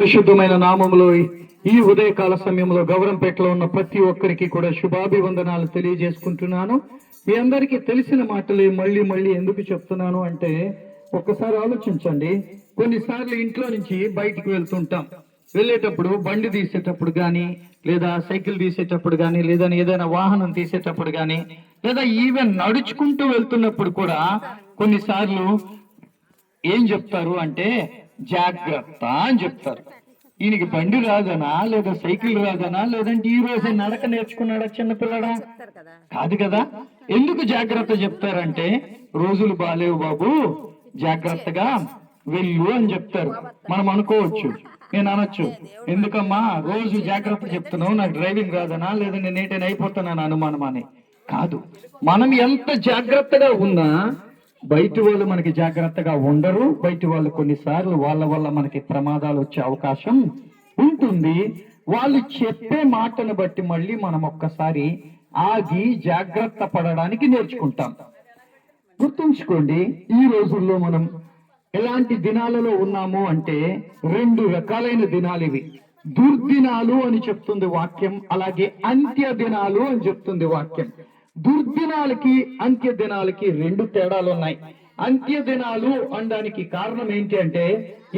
పరిశుద్ధమైన నామములో ఈ ఉదయకాల సమయంలో గౌరంపేటలో ఉన్న ప్రతి ఒక్కరికి కూడా శుభాభివందనాలు తెలియజేసుకుంటున్నాను. మీ అందరికీ తెలిసిన మాటలు మళ్ళీ మళ్ళీ ఎందుకు చెప్తున్నాను అంటే, ఒక్కసారి ఆలోచించండి. కొన్నిసార్లు ఇంట్లో నుంచి బయటికి వెళ్తుంటాం. వెళ్ళేటప్పుడు బండి తీసేటప్పుడు కానీ, లేదా సైకిల్ తీసేటప్పుడు కానీ, లేదా ఏదైనా వాహనం తీసేటప్పుడు కానీ, లేదా ఈవెన్ నడుచుకుంటూ వెళ్తున్నప్పుడు కూడా కొన్నిసార్లు ఏం చెప్తారు అంటే జాగ్రత్త అని చెప్తారు. ఈయనకి బండి రాదనా, లేదా సైకిల్ రాదనా, లేదంటే ఈ రోజు నడక నేర్చుకున్నాడా చిన్నపిల్లడా? కాదు కదా. ఎందుకు జాగ్రత్త చెప్తారంటే, రోజులు బాలేవు బాబు, జాగ్రత్తగా వెళ్ళు అని చెప్తారు. మనం అనుకోవచ్చు, నేను అనొచ్చు, ఎందుకమ్మా రోజు జాగ్రత్త చెప్తున్నావు, నాకు డ్రైవింగ్ రాదనా, లేదా నేను ఏంటైనా అయిపోతానని అనుమానం అని. కాదు, మనం ఎంత జాగ్రత్తగా ఉన్నా బయటి వాళ్ళు మనకి జాగ్రత్తగా ఉండరు. బయటి వాళ్ళు కొన్నిసార్లు వాళ్ళ వల్ల మనకి ప్రమాదాలు వచ్చే అవకాశం ఉంటుంది. వాళ్ళు చెప్పే మాటను బట్టి మళ్ళీ మనం ఒక్కసారి ఆగి జాగ్రత్త పడడానికి నేర్చుకుంటాం. గుర్తుంచుకోండి, ఈ రోజుల్లో మనం ఎలాంటి దినాలలో ఉన్నాము అంటే, రెండు రకాలైన దినాలు ఇవి. దుర్దినాలు అని చెప్తుంది వాక్యం, అలాగే అంత్య దినాలు అని చెప్తుంది వాక్యం. దుర్దినాలకి అంత్య దినాలకి రెండు తేడాలు ఉన్నాయి. అంత్య దినాలు అనడానికి కారణం ఏంటి అంటే,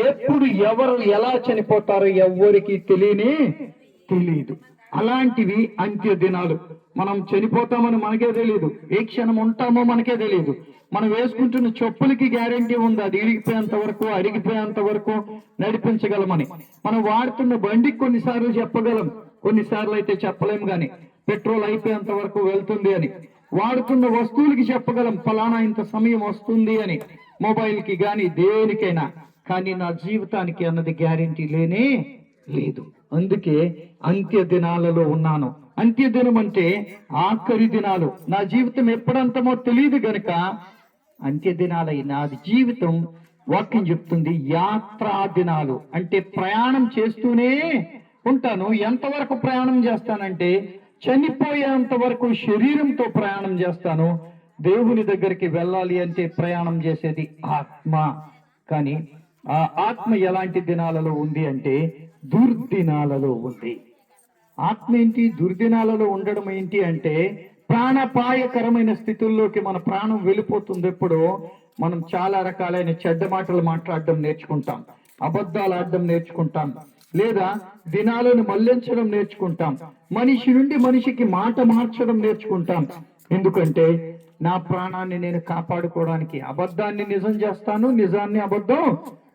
ఎప్పుడు ఎవరు ఎలా చనిపోతారో ఎవరికి తెలియదు. అలాంటివి అంత్య దినాలు. మనం చనిపోతామని మనకే తెలియదు, ఏ క్షణం ఉంటామో మనకే తెలియదు. మనం వేసుకుంటున్న చెప్పులకి గ్యారంటీ ఉంది, అది ఇరిగిపోయేంత వరకు, అరిగిపోయేంత వరకు నడిపించగలమని. మనం వాడుతున్న బండికి కొన్నిసార్లు చెప్పగలం, కొన్నిసార్లు అయితే చెప్పలేము. కానీ పెట్రోల్ అయిపోయేంత వరకు వెళ్తుంది అని. వాడుతున్న వస్తువులకి చెప్పగలం, ఫలానా ఇంత సమయం వస్తుంది అని, మొబైల్ కి కానీ దేనికైనా. కానీ నా జీవితానికి అన్నది గ్యారంటీ లేనే లేదు. అందుకే అంత్య దినాలలో ఉన్నాను. అంత్య దినం అంటే ఆఖరి దినాలు. నా జీవితం ఎప్పుడంతమో తెలియదు గనక అంత్య దినాలై నాది జీవితం. వాక్యం చెప్తుంది యాత్రా దినాలు అంటే ప్రయాణం చేస్తూనే ఉంటాను. ఎంతవరకు ప్రయాణం చేస్తానంటే, చనిపోయేంత వరకు శరీరంతో ప్రయాణం చేస్తాను. దేవుని దగ్గరికి వెళ్ళాలి అంటే ప్రయాణం చేసేది ఆత్మ. కానీ ఆ ఆత్మ ఎలాంటి దినాలలో ఉంది అంటే దుర్దినాలలో ఉంది. ఆత్మ ఏంటి? దుర్దినాలలో ఉండడం ఏంటి అంటే, ప్రాణాపాయకరమైన స్థితుల్లోకి మన ప్రాణం వెళ్ళిపోతుంది. ఎప్పుడో మనం చాలా రకాలైన చెడ్డ మాటలు మాట్లాడడం నేర్చుకుంటాం, అబద్ధాలు ఆడడం నేర్చుకుంటాం, లేదా దినాలను మళ్లించడం నేర్చుకుంటాం, మనిషి నుండి మనిషికి మాట మార్చడం నేర్చుకుంటాం. ఎందుకంటే నా ప్రాణాన్ని నేను కాపాడుకోవడానికి అబద్ధాన్ని నిజం చేస్తాను, నిజాన్ని అబద్ధం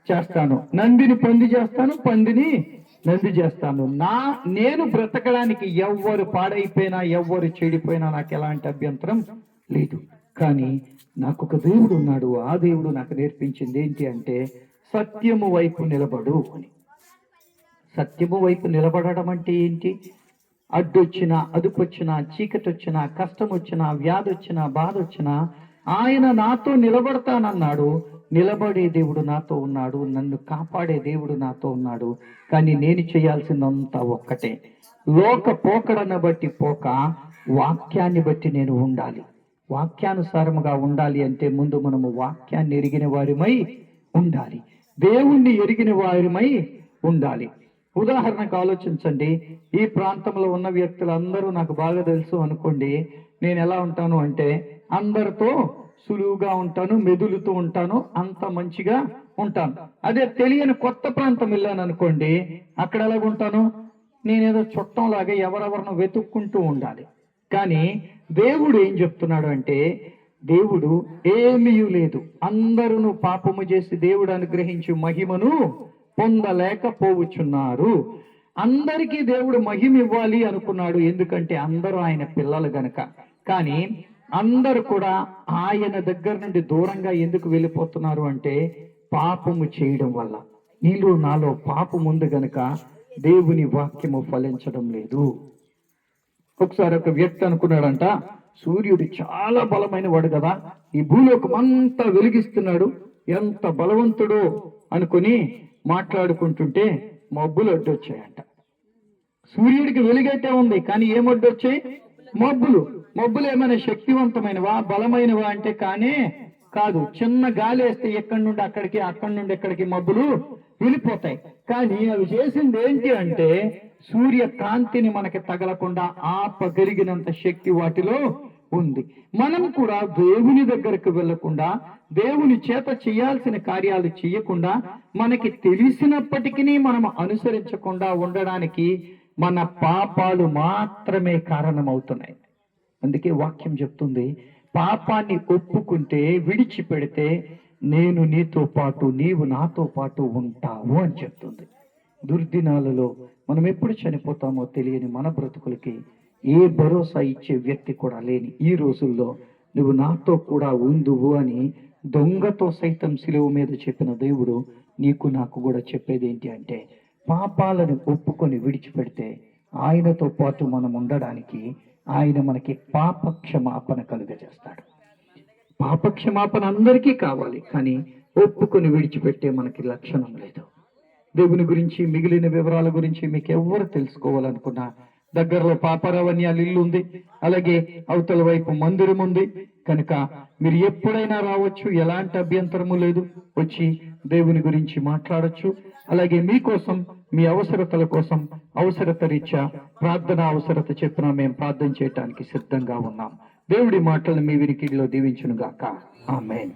చేస్తాను, నందిని పంది చేస్తాను, పందిని నంది చేస్తాను. నేను బ్రతకడానికి ఎవ్వరు పాడైపోయినా, ఎవ్వరు చెడిపోయినా నాకు ఎలాంటి అభ్యంతరం లేదు. కానీ నాకు ఒక దేవుడు ఉన్నాడు. ఆ దేవుడు నాకు నేర్పించింది ఏంటి అంటే, సత్యము వైపు నిలబడు అని. సత్యము వైపు నిలబడడం అంటే ఏంటి? అడ్డొచ్చినా, అదుపొచ్చినా, చీకటి వచ్చినా, కష్టం వచ్చినా, వ్యాధి వచ్చినా, బాధ వచ్చినా ఆయన నాతో నిలబడతానన్నాడు. నిలబడే దేవుడు నాతో ఉన్నాడు, నన్ను కాపాడే దేవుడు నాతో ఉన్నాడు. కానీ నేను చేయాల్సిందంతా ఒక్కటే, లోక పోకడను బట్టి పోక వాక్యాన్ని బట్టి నేను ఉండాలి. వాక్యానుసారముగా ఉండాలి అంటే ముందు మనము వాక్యాన్ని ఎరిగిన వారిమై ఉండాలి, దేవుణ్ణి ఎరిగిన వారిమై ఉండాలి. ఉదాహరణకు ఆలోచించండి, ఈ ప్రాంతంలో ఉన్న వ్యక్తులందరూ నాకు బాగా తెలుసు అనుకోండి. నేను ఎలా ఉంటాను అంటే, అందరితో సులువుగా ఉంటాను, మెదులుతూ ఉంటాను, అంత మంచిగా ఉంటాను. అదే తెలియని కొత్త ప్రాంతం వెళ్ళాను అనుకోండి, అక్కడ ఎలాగుంటాను? నేనేదో చుట్టంలాగా ఎవరెవరినో వెతుక్కుంటూ ఉండాలి. కానీ దేవుడు ఏం చెప్తున్నాడు అంటే, దేవుడు ఏమీ లేదు, అందరూ పాపము చేసి దేవుడు అనుగ్రహించి మహిమను పొందలేకపోవచ్చున్నారు. అందరికీ దేవుడు మహిమ ఇవ్వాలి అనుకున్నాడు, ఎందుకంటే అందరూ ఆయన పిల్లలు గనక. కానీ అందరూ కూడా ఆయన దగ్గర నుండి దూరంగా ఎందుకు వెళ్ళిపోతున్నారు అంటే, పాపము చేయడం వల్ల. నీలో నాలో పాపం ఉంది గనక దేవుని వాక్యము ఫలించడం లేదు. ఒకసారి ఒక వ్యక్తి అనుకున్నాడంట, సూర్యుడు చాలా బలమైన వాడు కదా, ఈ భూలోకం అంతా వెలిగిస్తున్నాడు, ఎంత బలవంతుడో అనుకుని మాట్లాడుకుంటుంటే మబ్బులు అడ్డొచ్చాయంట. సూర్యుడికి వెలుగైతే ఉంది, కానీ ఏమొడ్డొచ్చాయి? మబ్బులు. మబ్బులు ఏమైనా శక్తివంతమైనవా, బలమైనవా అంటే కానీ కాదు. చిన్న గాలి వేస్తే ఎక్కడి నుండి అక్కడికి, అక్కడి నుండి ఎక్కడికి మబ్బులు వెళ్ళిపోతాయి. కానీ అవి చేసింది ఏంటి అంటే సూర్య కాంతిని మనకి తగలకుండా ఆపగలిగినంత శక్తి వాటిలో ఉంది. మనం కూడా దేవుని దగ్గరకు వెళ్లకుండా, దేవుని చేత చేయాల్సిన కార్యాలు చేయకుండా, మనకి తెలిసినప్పటికీ మనం అనుసరించకుండా ఉండడానికి మన పాపాలు మాత్రమే కారణమవుతున్నాయి. అందుకే వాక్యం చెప్తుంది, పాపాన్ని ఒప్పుకుంటే, విడిచిపెడితే నేను నీతో పాటు, నీవు నాతో పాటు ఉంటావు అని చెప్తుంది. దుర్దినాలలో మనం ఎప్పుడు చనిపోతామో తెలియని మన బ్రతుకులకి ఏ భరోసా ఇచ్చే వ్యక్తి కూడా లేని ఈ రోజుల్లో నువ్వు నాతో కూడా ఉందువు అని దొంగతో సైతం సిలువ మీద చెప్పిన దేవుడు నీకు నాకు కూడా చెప్పేది ఏంటి అంటే, పాపాలను ఒప్పుకొని విడిచిపెడితే ఆయనతో పాటు మనం ఉండడానికి ఆయన మనకి పాప క్షమాపణ కలుగజేస్తాడు. పాప క్షమాపణ అందరికీ కావాలి, కానీ ఒప్పుకొని విడిచిపెట్టే మనకి లక్షణం లేదు. దేవుని గురించి మిగిలిన వివరాల గురించి మీకు ఎవరు తెలుసుకోవాలనుకున్నా, దగ్గరలో పాపారవన్యాలు ఇల్లు ఉంది, అలాగే అవతల వైపు మందిరం ఉంది. కనుక మీరు ఎప్పుడైనా రావచ్చు, ఎలాంటి అభ్యంతరము లేదు. వచ్చి దేవుని గురించి మాట్లాడచ్చు. అలాగే మీకోసం, మీ అవసరతల కోసం, అవసరత రీత్యా ప్రార్థన అవసరత చెప్పినా మేము ప్రార్థన చేయడానికి సిద్ధంగా ఉన్నాం. దేవుడి మాటలను మీ వినికిడిలో దీవించును గాక. ఆమేన్.